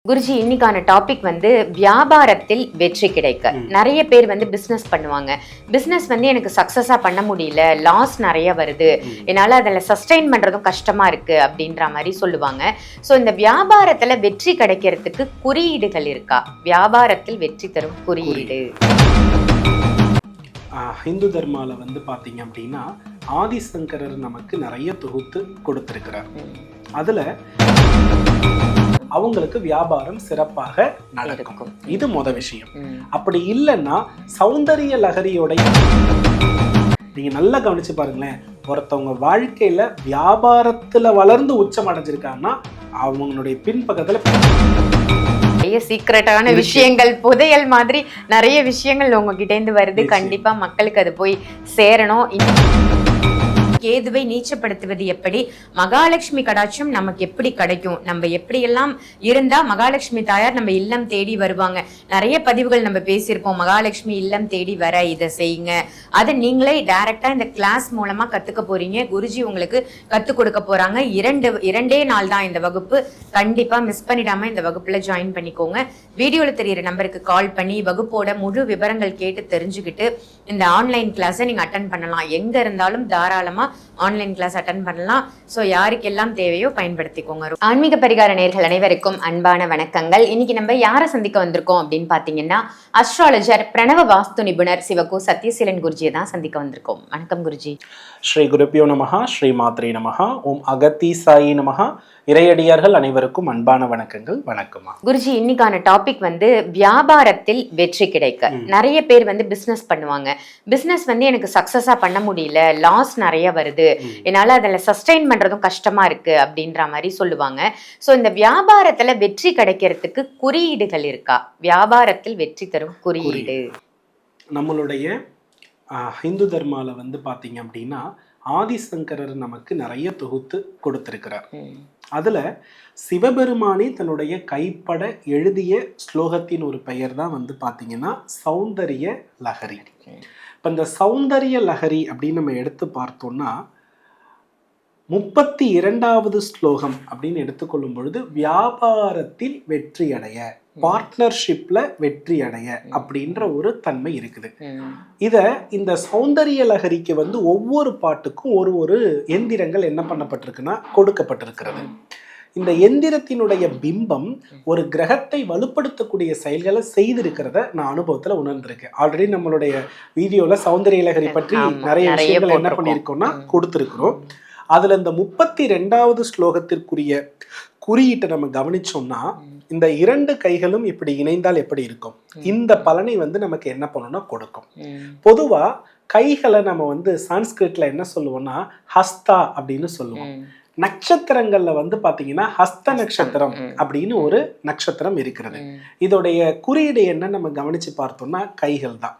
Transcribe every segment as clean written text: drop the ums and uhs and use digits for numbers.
குருஜி, இன்னைக்கான டாபிக் வந்து வியாபாரத்தில் வெற்றி கிடைக்க. நிறைய பேர் வந்து பிஸ்னஸ் பண்ணுவாங்க. பிஸ்னஸ் வந்து எனக்கு சக்ஸஸா பண்ண முடியல, லாஸ் நிறைய வருது, என்னால் அதில் சஸ்டெயின் பண்ணுறதும் கஷ்டமா இருக்கு அப்படின்ற மாதிரி சொல்லுவாங்க. ஸோ இந்த வியாபாரத்தில் வெற்றி கிடைக்கிறதுக்கு குறியீடுகள் இருக்கா? வியாபாரத்தில் வெற்றி தரும் குறியீடு. ஹிந்து தர்மாவில் வந்து பார்த்தீங்க அப்படின்னா ஆதிசங்கரர் நமக்கு நிறைய தொகுத்து கொடுத்திருக்கிறார். அதில் அவங்களுக்கு வியாபாரம் சிறப்பாக நடக்கும். இது முத விஷயம். அப்படி இல்லைன்னா சௌந்தரிய லகரியோட நீங்க நல்லா கவனிச்சு பாருங்களேன், ஒருத்தவங்க வாழ்க்கையில வியாபாரத்துல வளர்ந்து உச்சம் அடைஞ்சிருக்காங்கன்னா அவங்களுடைய பின்பக்கத்துல நிறைய சீக்ரெட்டான விஷயங்கள், புதையல் மாதிரி நிறைய விஷயங்கள் உங்ககிட்ட இருந்து வருது. கண்டிப்பா மக்களுக்கு அது போய் சேரணும். கேதுவை நீச்சப்படுத்துவது எப்படி, மகாலட்சுமி கடாட்சம் நமக்கு எப்படி கிடைக்கும், நம்ம எப்படியெல்லாம் இருந்தா மகாலட்சுமி தாயார் நம்ம இல்லம் தேடி வருவாங்க. நிறைய பதிவுகள் நம்ம பேசியிருப்போம், மகாலட்சுமி இல்லம் தேடி வர இதை செய்யுங்க. அதை நீங்களே டைரக்டா இந்த கிளாஸ் மூலமா கத்துக்க போறீங்க. குருஜி உங்களுக்கு கத்துக் கொடுக்க போறாங்க. இரண்டே நாள் தான் இந்த வகுப்பு. கண்டிப்பா மிஸ் பண்ணிடாம இந்த வகுப்புல ஜாயின் பண்ணிக்கோங்க. வீடியோல தெரியுற நம்பருக்கு கால் பண்ணி வகுப்போட முழு விவரங்கள் கேட்டு தெரிஞ்சுக்கிட்டு இந்த ஆன்லைன் கிளாஸை நீங்க அட்டன் பண்ணலாம். எங்க இருந்தாலும் தாராளமா ஆன்லைன் கிளாஸ் அட்டன் பண்ணலாம். ஸோ யாருக்கெல்லாம் தேவையோ பயன்படுத்திக்கோங்க. ஆன்மீக பரிகார நேயர்கள் அனைவருக்கும் அன்பான வணக்கங்கள். இன்னைக்கு நம்ம யாரை சந்திக்க வந்திருக்கோம் அப்படின்னு பாத்தீங்கன்னா அஸ்ட்ராலஜர், பிரணவ வாஸ்து நிபுணர் சிவகு சத்யசீலன் குருஜியை தான் சந்திக்க வந்திருக்கோம். வணக்கம் குருஜி. ஸ்ரீ குருப்பியோ நமஹா, ஸ்ரீ மாத்ரே நமஹா, ஓம் அகத்தி சாயி நமஹா. இறையடியார்கள் அனைவருக்கும் அன்பான வணக்கங்கள். வணக்கமா குருஜி. இன்னைக்கான டாபிக் வந்து வியாபாரத்தில் வெற்றி கிடைக்க. நிறைய பேர் வந்து பிசினஸ் பண்ணுவாங்க. பிசினஸ் வந்து எனக்கு சக்சஸா பண்ண முடியல, லாஸ் நிறைய வருது, என்னால அதில் சஸ்டெயின் பண்றதும் கஷ்டமா இருக்கு அப்படின்ற மாதிரி சொல்லுவாங்க. ஸோ இந்த வியாபாரத்துல வெற்றி கிடைக்கிறதுக்கு குறியீடுகள் இருக்கா? வியாபாரத்தில் வெற்றி தரும் குறியீடு. நம்மளுடைய ஹிந்து தர்மாவில் வந்து பார்த்தீங்க அப்படின்னா ஆதிசங்கரர் நமக்கு நிறைய தொகுத்து கொடுத்திருக்கிறார். அதுல சிவபெருமானே தன்னுடைய கைப்பட எழுதிய ஸ்லோகத்தின் ஒரு பெயர் தான் வந்து பார்த்தீங்கன்னா சௌந்தரிய லஹரி. இப்போ இந்த சௌந்தரிய லஹரி அப்படின்னு நம்ம எடுத்து பார்த்தோம்னா 32வது ஸ்லோகம் அப்படின்னு எடுத்துக்கொள்ளும் பொழுது வியாபாரத்தில் வெற்றி அடைய, பார்ட்னர்ஷிப்ல வெற்றி அடைய அப்படின்ற ஒரு தன்மை இருக்குது. இந்த சௌந்தரிய லஹரிக்கு வந்து ஒவ்வொரு பாட்டுக்கும் ஒரு எந்திரங்கள் என்ன பண்ணப்பட்டிருக்குன்னா கொடுக்கப்பட்டிருக்கிறது. இந்த எந்திரத்தினுடைய பிம்பம் ஒரு கிரகத்தை வலுப்படுத்தக்கூடிய செயல்களை செய்திருக்கிறத நான் அனுபவத்துல உணர்ந்திருக்கேன். ஆல்ரெடி நம்மளுடைய வீடியோல சௌந்தரிய லஹரி பற்றி நிறைய விஷயங்கள் என்ன பண்ணியிருக்கோம்னா கொடுத்திருக்கிறோம். அதுல இந்த 32வது ஸ்லோகத்திற்குரிய குறியீட்டை நம்ம கவனிச்சோம்னா இந்த 2 கைகளும் இப்படி இணைந்தால் எப்படி இருக்கும், இந்த பலனை வந்து நமக்கு என்ன பண்ணணும்னா கொடுக்கும். பொதுவா கைகளை நம்ம வந்து சான்ஸ்கிரிட்ல என்ன சொல்லுவோம்னா ஹஸ்தா அப்படின்னு சொல்லுவோம். நட்சத்திரங்கள்ல வந்து பாத்தீங்கன்னா ஹஸ்த நட்சத்திரம் அப்படின்னு ஒரு நட்சத்திரம் இருக்கிறது. இதோடைய குறியீடு என்ன நம்ம கவனிச்சு பார்த்தோம்னா கைகள் தான்.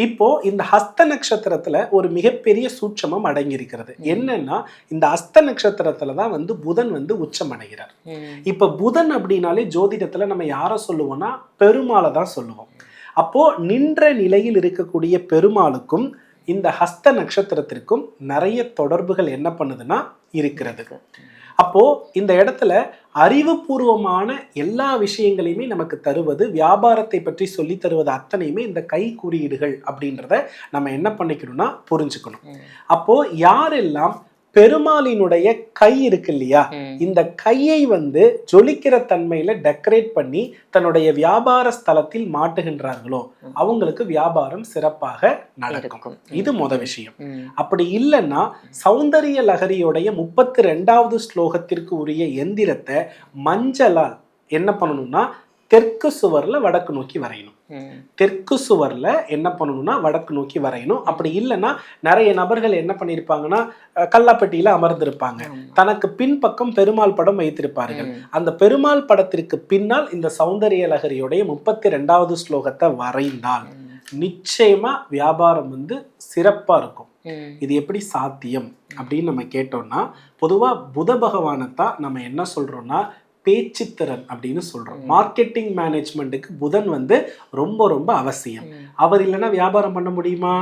இப்போ இந்த ஹஸ்த நட்சத்திரத்துல ஒரு மிகப்பெரிய சூட்சமம் அடங்கி இருக்கிறது. என்னன்னா இந்த ஹஸ்த நட்சத்திரத்துலதான் வந்து புதன் வந்து உச்சம் அடைகிறார். இப்ப புதன் அப்படின்னாலே ஜோதிடத்துல நம்ம யார சொல்லுவோம்னா பெருமாளை தான் சொல்லுவோம். அப்போ நின்ற நிலையில் இருக்கக்கூடிய பெருமாளுக்கும் இந்த ஹஸ்த நட்சத்திரத்திற்கும் நிறைய தொடர்புகள் என்ன பண்ணுதுன்னா இருக்கிறது. அப்போ இந்த இடத்துல அறிவுபூர்வமான எல்லா விஷயங்களையுமே நமக்கு தருவது, வியாபாரத்தை பற்றி சொல்லி தருவது அத்தனையுமே இந்த கை குறியீடுகள் அப்படின்றத நம்ம என்ன பண்ணிக்கணும்னா புரிஞ்சுக்கணும். அப்போ யாரெல்லாம் பெருமாளினுடைய கை இருக்கு இல்லையா, இந்த கையை வந்து ஜொலிக்கிற தன்மையில டெக்கரேட் பண்ணி தன்னுடைய வியாபார ஸ்தலத்தில் மாட்டுகின்றார்களோ அவங்களுக்கு வியாபாரம் சிறப்பாக நடக்கும். இது முத விஷயம். அப்படி இல்லைன்னா சௌந்தரிய லஹரியோடைய 32வது ஸ்லோகத்திற்கு உரிய எந்திரத்தை மஞ்சளால் என்ன பண்ணணும்னா தெற்கு சுவர்ல வடக்கு நோக்கி வரையணும். தெற்கு சுவர்ல என்ன பண்ணணும்னா வடக்கு நோக்கி வரையணும். அப்படி இல்லைன்னா நிறைய நபர்கள் என்ன பண்ணிருப்பாங்கன்னா கல்லாப்பட்டியில அமர்ந்திருப்பாங்க, தனக்கு பின்பக்கம் பெருமாள் படம் வைத்திருப்பார்கள். அந்த பெருமாள் படத்திற்கு பின்னால் இந்த சௌந்தரிய லஹரியோடைய 32வது ஸ்லோகத்தை வரைந்தால் நிச்சயமா வியாபாரம் வந்து சிறப்பா இருக்கும். இது எப்படி சாத்தியம் அப்படின்னு நம்ம கேட்டோம்னா பொதுவா புத பகவானைத்தான் நம்ம என்ன சொல்றோம்னா பேச்சுத்திறன் அப்படின்னு சொல்றோம். மார்க்கெட்டிங் மேனேஜ்மெண்ட்டுக்கு புதன் வந்து ரொம்ப ரொம்ப அவசியம். அவர் இல்லைன்னா வியாபாரம் பண்ண முடியுமா?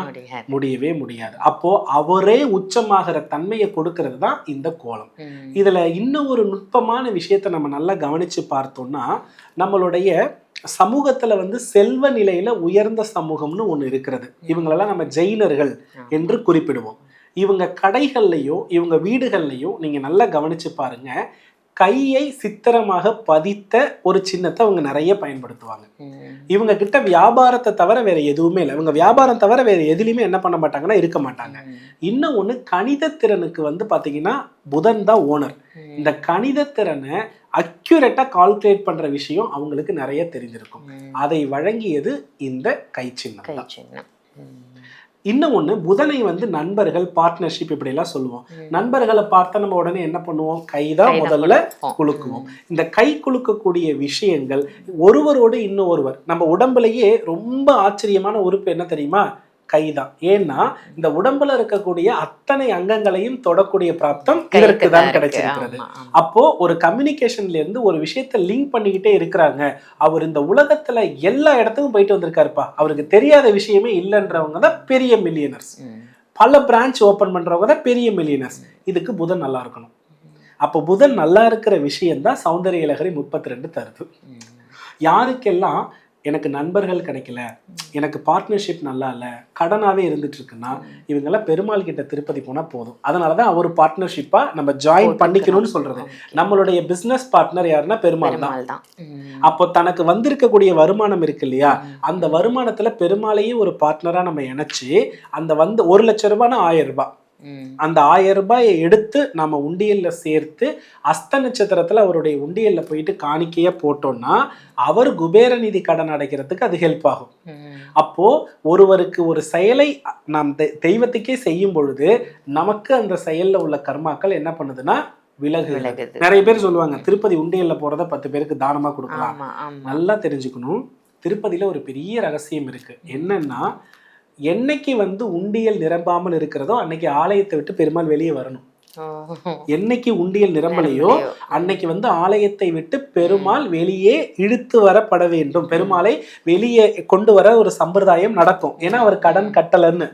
முடியவே முடியாது. அப்போ அவரே உச்சமாகிற தன்மையை கொடுக்கறது தான் இந்த கோலம். இதுல இன்னும் ஒரு நுட்பமான விஷயத்த நம்ம நல்லா கவனிச்சு பார்த்தோம்னா, நம்மளுடைய சமூகத்துல வந்து செல்வ நிலையில உயர்ந்த சமூகம்னு ஒண்ணு இருக்கிறது. இவங்களெல்லாம் நம்ம ஜெயினர்கள் என்று குறிப்பிடுவோம். இவங்க கடைகள்லையோ இவங்க வீடுகள்லையோ நீங்க நல்லா கவனிச்சு பாருங்க, கையை சித்திரமாக பதித்த ஒரு சின்னத்தை அவங்க நிறைய பயன்படுத்துவாங்க. இவங்க கிட்ட வியாபாரத்தை தவிர வேற எதுவுமே இல்லை. இவங்க வியாபாரம் தவிர வேற எதுலையுமே என்ன பண்ண மாட்டாங்கன்னா இருக்க மாட்டாங்க. இன்னும் ஒண்ணு, கணித திறனுக்கு வந்து பாத்தீங்கன்னா புதன் தான் ஓனர். இந்த கணித திறனை அக்யூரேட்டா கால்குலேட் பண்ற விஷயம் அவங்களுக்கு நிறைய தெரிஞ்சிருக்கும். அதை வழங்கியது இந்த கை சின்னம். இன்னும் ஒண்ணு, புதனை வந்து நண்பர்கள், பார்ட்னர்ஷிப் இப்படி எல்லாம் சொல்லுவோம். நண்பர்களை பார்த்தா நம்ம உடனே என்ன பண்ணுவோம்? கைதான் முதல்ல குலுக்குவோம். இந்த கை குலுக்கக்கூடிய விஷயங்கள் ஒருவரோடு இன்னும் ஒருவர், நம்ம உடம்புலயே ரொம்ப ஆச்சரியமான உறுப்பு என்ன தெரியுமா? கைதான். ஏன்னா இந்த உடம்புல இருக்கக்கூடிய அத்தனை அங்கங்களையும் தொடக்கூடிய பிராப்தம் இதற்கு தான் கிடைச்சிருக்கிறது. அப்போ ஒரு கம்யூனிகேஷன்ல இருந்து ஒரு விஷயத்த லிங்க் பண்ணிக்கிட்டே இருக்கிறாங்க. அவர் இந்த உலகத்துல எல்லா இடத்துக்கும் போயிட்டு வந்திருக்காருப்பா, அவருக்கு தெரியாத விஷயமே இல்லைன்றவங்க தான் பெரிய மில்லியனர்ஸ். பல பிரான்ச் ஓபன் பண்றவங்க தான் பெரிய மில்லியனர்ஸ். இதுக்கு புதன் நல்லா இருக்கணும். அப்போ புதன் நல்லா இருக்கிற விஷயம் தான் சௌந்தரிய இலகரி 32 தருது. யாருக்கெல்லாம் எனக்கு நண்பர்கள் கிடைக்கல, எனக்கு பார்ட்னர்ஷிப் நல்லா இல்லை, கடனாவே இருந்துட்டு இருக்குன்னா இவங்கெல்லாம் பெருமாள் கிட்ட திருப்பதி போனா போதும். அதனாலதான் அவர் பார்ட்னர்ஷிப்பா நம்ம ஜாயின் பண்ணிக்கணும்னு சொல்றது. நம்மளுடைய பிசினஸ் பார்ட்னர் யாருன்னா பெருமாள் தான். அப்போ தனக்கு வந்திருக்கக்கூடிய வருமானம் இருக்கு இல்லையா, அந்த வருமானத்துல பெருமாளையே ஒரு பார்ட்னரா நம்ம இணைச்சு அந்த வந்து 1 லட்சம் ரூபாய்னா 1000 ரூபாய், அந்த 1000 ரூபாயை எடுத்து நம்ம உண்டியல்ல சேர்த்து அஸ்த நட்சத்திரத்துல அவருடைய உண்டியல்ல போயிட்டு காணிக்கையா போட்டோம்னா அவர் குபேர நிதி கடன் அடைக்கிறதுக்கு அது ஹெல்ப் ஆகும். அப்போ ஒருவருக்கு ஒரு செயலை நாம் தெய்வத்துக்கே செய்யும் பொழுது நமக்கு அந்த செயல்ல உள்ள கர்மாக்கள் என்ன பண்ணுதுன்னா விலகுது. நிறைய பேர் சொல்லுவாங்க திருப்பதி உண்டியல்ல போறத 10 பேருக்கு தானமா கொடுக்கலாம். நல்லா தெரிஞ்சுக்கணும், திருப்பதியில ஒரு பெரிய ரகசியம் இருக்கு. என்னன்னா, என்னைக்கு வந்து உண்டியல் நிரம்பாமல் இருக்கிறதோ அன்னைக்கு ஆலயத்தை விட்டு பெருமாள் வெளியே வரணும். என்னைக்கு உண்டியல் நிரம்பலையோ அன்னைக்கு வந்து ஆலயத்தை விட்டு பெருமாள் வெளியே இழுத்து வரப்பட வேண்டும். பெருமாளை வெளியே கொண்டு வர ஒரு சம்பிரதாயம் நடக்கும். ஏன்னா அவர் கடன் கட்டலன்னு.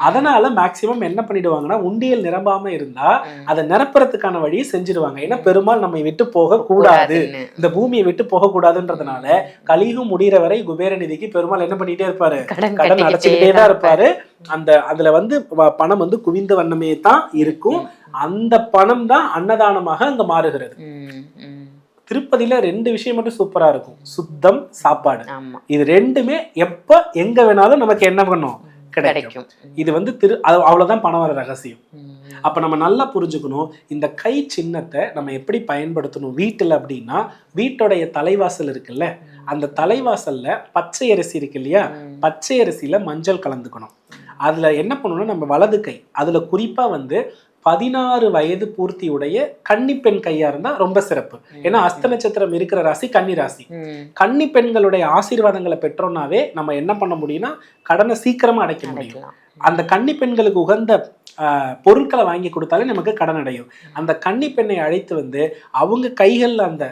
அதனால மேக்சிமம் என்ன பண்ணிடுவாங்கன்னா, உண்டியல் நிரம்பாம இருந்தா அதை நிரப்புறதுக்கான வழியை செஞ்சிடுவாங்க. ஏன்னா பெருமாள் நம்மை விட்டு போக கூடாது, இந்த பூமியை விட்டு போக கூடாதுன்றதுனால கலியுகம் முடிகிற வரை குபேர நிதிக்கு பெருமாள் என்ன பண்ணிட்டே இருப்பாரு? கடன் அடைச்சுக்கிட்டே தான் இருப்பாரு. அதுல வந்து பணம் வந்து குவிந்த வண்ணமே தான் இருக்கும். அந்த பணம் தான் அன்னதானமாக அங்க மாறுகிறது. திருப்பதியில 2 விஷயம் மட்டும் சூப்பரா இருக்கும், சுத்தம், சாப்பாடு. இது ரெண்டுமே எப்ப எங்க வேணாலும் நமக்கு என்ன பண்ணும்? கிடைக்கும். இது வந்து அவ்வளவுதான் பணம் வர ரகசியம். அப்ப நம்ம நல்லா புரிஞ்சுக்கணும், இந்த கை சின்னத்தை நம்ம எப்படி பயன்படுத்தணும் வீட்டுல அப்படின்னா, வீட்டுடைய தலைவாசல் இருக்குல்ல, அந்த தலைவாசல்ல பச்சை அரிசி இருக்கு இல்லையா, பச்சை அரிசியில மஞ்சள் கலந்துக்கணும். அதுல என்ன பண்ணணும்னா, நம்ம வலது கை அதுல குறிப்பா வந்து 16 வயது பூர்த்தியுடைய கன்னி பெண் கையா இருந்தா ரொம்ப சிறப்பு. ஏன்னா அஸ்த நட்சத்திரம் இருக்கிற ராசி கன்னி ராசி. கன்னி பெண்களுடைய ஆசீர்வாதங்களை பெற்றோம்னாவே நம்ம என்ன பண்ண முடியும்னா கடனை சீக்கிரமா அடைக்க முடியும். அந்த கன்னி பெண்களுக்கு உகந்த பொருட்களை வாங்கி கொடுத்தாலே நமக்கு கடன் அடையும். அந்த கன்னி பெண்ணை அழைத்து வந்து அவங்க கைகள்ல அந்த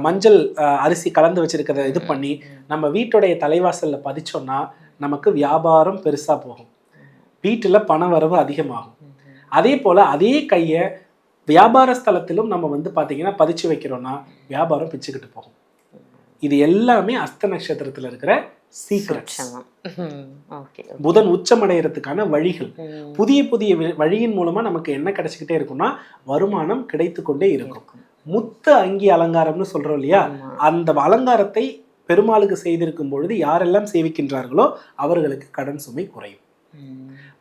மஞ்சள் அரிசி கலந்து வச்சிருக்கிறத இது பண்ணி நம்ம வீட்டுடைய தலைவாசல்ல பதிச்சோம்னா நமக்கு வியாபாரம் பெருசா போகும், வீட்டுல பண வரவு அதிகமாகும். அதே போல அதே கையை வியாபார ஸ்தலத்திலும் நம்ம வந்து பாத்தீங்கன்னா பதிச்சு வைக்கிறோம்னா வியாபாரம் பிச்சுக்கிட்டு போகும். இது எல்லாமே அஸ்த நட்சத்திரத்துல இருக்கிற சீக்ரெட்ஸ். புதன் உச்சமடைகிறதுக்கான வழிகள், புதிய புதிய வழியின் மூலமா நமக்கு என்ன கிடைச்சிக்கிட்டே இருக்கும்னா வருமானம் கிடைத்து கொண்டே இருக்கும். முத்து அங்கி அலங்காரம்னு சொல்றோம் இல்லையா, அந்த அலங்காரத்தை பெருமாளுக்கு செய்திருக்கும் பொழுது யாரெல்லாம் சேவிக்கின்றார்களோ அவர்களுக்கு கடன் சுமை குறையும்.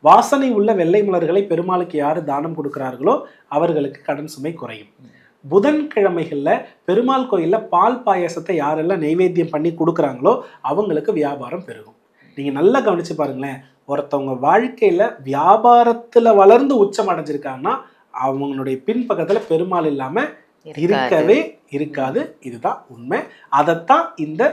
வாசனை உள்ள வெள்ளை மலர்களை பெருமாளுக்கு யாரு தானம் கொடுக்கிறார்களோ அவர்களுக்கு கடன் சுமை குறையும். புதன்கிழமைகள்ல பெருமாள் கோயில்ல பால் பாயசத்தை யாரெல்லாம் நைவேத்தியம் பண்ணி கொடுக்குறாங்களோ அவங்களுக்கு வியாபாரம் பெருகும். நீங்க நல்லா கவனிச்சு பாருங்களேன், ஒருத்தவங்க வாழ்க்கையில வியாபாரத்துல வளர்ந்து உச்சம் அடைஞ்சிருக்காங்கன்னா அவங்களுடைய பின்பக்கத்துல பெருமாள் இல்லாம இருக்கவே இருக்காது. இதுதான் உண்மை. அதைத்தான் இந்த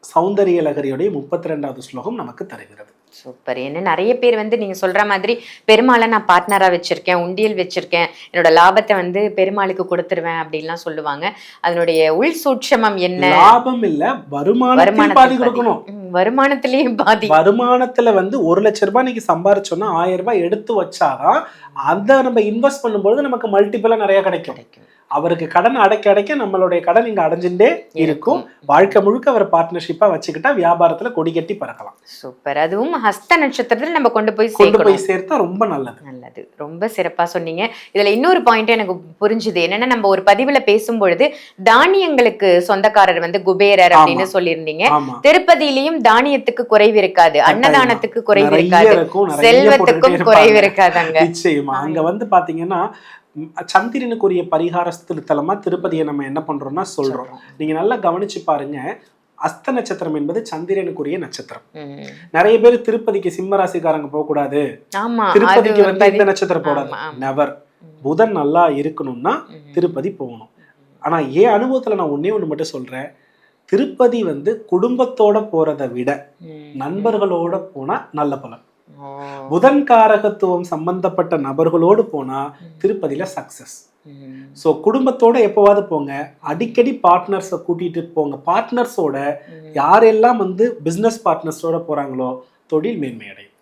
சௌந்தரிய லகரியுடைய 32வது ஸ்லோகம் நமக்கு தருகிறது. சூப்பர். என்ன நிறைய பேர் வந்து நீங்க சொல்ற மாதிரி பெருமாளை நான் பார்ட்னரா வச்சிருக்கேன், உண்டியல் வச்சிருக்கேன், என்னோட லாபத்தை வந்து பெருமாளுக்கு கொடுத்துருவேன் அப்படின்லாம் சொல்லுவாங்க. அதனுடைய உள் சூட்சமம் என்ன? லாபம் இல்ல, வருமானத்தில் பாதி கொடுக்கணும். வருமானத்திலேயும் பாதி. வருமானத்துல வந்து 1 லட்சம் ரூபாய் நீங்க சம்பாரிச்சோம்னா 1000 ரூபாய் எடுத்து வச்சாதான் அதை நம்ம இன்வெஸ்ட் பண்ணும்போது நமக்கு மல்டிபிளா நிறைய கிடைக்கும். அவருக்கு கடன் அடைக்க நம்மளுடைய கடன் இங்க அடைஞ்சுட்டே இருக்கும். வாழ்க்கை முழுக்க அவர் பார்ட்னர்ஷிப்பா வச்சுக்கிட்டா வியாபாரத்துல கொடி கட்டி பறக்கலாம். சூப்பர். அதுவும் ஹஸ்த நட்சத்திரத்தில் நம்ம கொண்டு போய் சேர்த்தா ரொம்ப நல்லது. ரொம்ப சிறப்பா சொன்னீங்க. இதுல இன்னொரு பாயிண்ட் எனக்கு புரிஞ்சுது. என்னன்னா, நம்ம ஒரு பதிவுல பேசும்பொழுது தானியங்களுக்கு சொந்தக்காரர் வந்து குபேரர் அப்படின்னு சொல்லியிருந்தீங்க. திருப்பதியிலையும் தானியத்துக்கு குறைவு இருக்காது, அன்னதானத்துக்கு குறைவு இருக்காது, செல்வத்துக்கும் குறைவு இருக்காது. நிச்சயமா அங்க வந்து பாத்தீங்கன்னா சந்திரனுக்குரிய பரிகார தலமா திருப்பதியை நம்ம என்ன பண்றோம்னா சொல்றோம். நீங்க நல்லா கவனிச்சு பாருங்க, அஸ்த நட்சத்திரம் என்பது சந்திரனுக்குரிய நட்சத்திரம். நிறைய பேர் திருப்பதிக்கு சிம்ம ராசிக்காரங்க போக கூடாது, திருப்பதிக்கு வந்து இந்த நட்சத்திரம் போடாது. நெவர். புதன் நல்லா இருக்கணும்னா திருப்பதி போகணும். ஆனா என் அனுபவத்துல நான் ஒண்ணு மட்டும் சொல்றேன், திருப்பதி வந்து குடும்பத்தோட போறதை விட நண்பர்களோட போனா நல்ல பலன். புதன் காரகத்துவம் சம்பந்தப்பட்ட நபர்களோடு போனா திருப்பதியில சக்சஸ். சோ குடும்பத்தோட எப்பவாவது போங்க, அடிக்கடி பார்ட்னர்ஸை கூட்டிட்டு போங்க. பார்ட்னர்ஸோட யாரெல்லாம் வந்து பிசினஸ் பார்ட்னர்ஸோட போறாங்களோ தொழில் மேன்மையடையும்.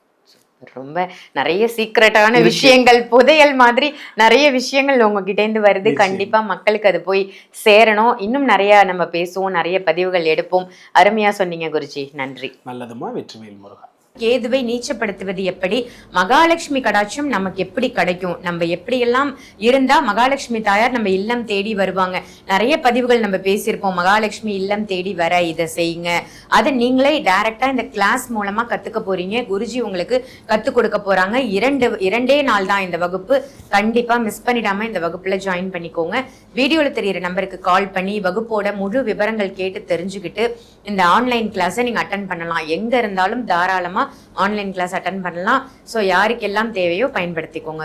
ரொம்ப நிறைய சீக்ரெட்டான விஷயங்கள், புதையல் மாதிரி நிறைய விஷயங்கள் உங்ககிட்ட இருந்து வருது. கண்டிப்பா மக்களுக்கு அது போய் சேரணும். இன்னும் நிறைய நம்ம பேசுவோம், நிறைய பதிவுகள் எடுப்போம். அருமையா சொன்னீங்க குருஜி. நன்றி. நல்லதுமா. வெற்றிவேல் முருகா. கேதுவை நீச்சப்படுத்துவது எப்படி, மகாலட்சுமி கடாட்சம் நமக்கு எப்படி கிடைக்கும், நம்ம எப்படியெல்லாம் இருந்தா மகாலட்சுமி தாயார் நம்ம இல்லம் தேடி வருவாங்க. நிறைய பதிவுகள் நம்ம பேசியிருப்போம். மகாலட்சுமி இல்லம் தேடி வர இதை செய்யுங்க, அதை நீங்களே டைரக்டா இந்த கிளாஸ் மூலமா கத்துக்க போறீங்க. குருஜி உங்களுக்கு கத்துக் கொடுக்க போறாங்க. இரண்டே நாள் தான் இந்த வகுப்பு. கண்டிப்பா மிஸ் பண்ணிடாம இந்த வகுப்புல ஜாயின் பண்ணிக்கோங்க. வீடியோல தெரியுற நம்பருக்கு கால் பண்ணி வகுப்போட முழு விவரங்கள் கேட்டு தெரிஞ்சுக்கிட்டு இந்த ஆன்லைன் கிளாஸை நீங்க அட்டன் பண்ணலாம். எங்க இருந்தாலும் தாராளமா ஆன்லைன் கிளாஸ் அட்டன் பண்ணலாம். ஸோ யாருக்கெல்லாம் தேவையோ பயன்படுத்திக்கோங்க.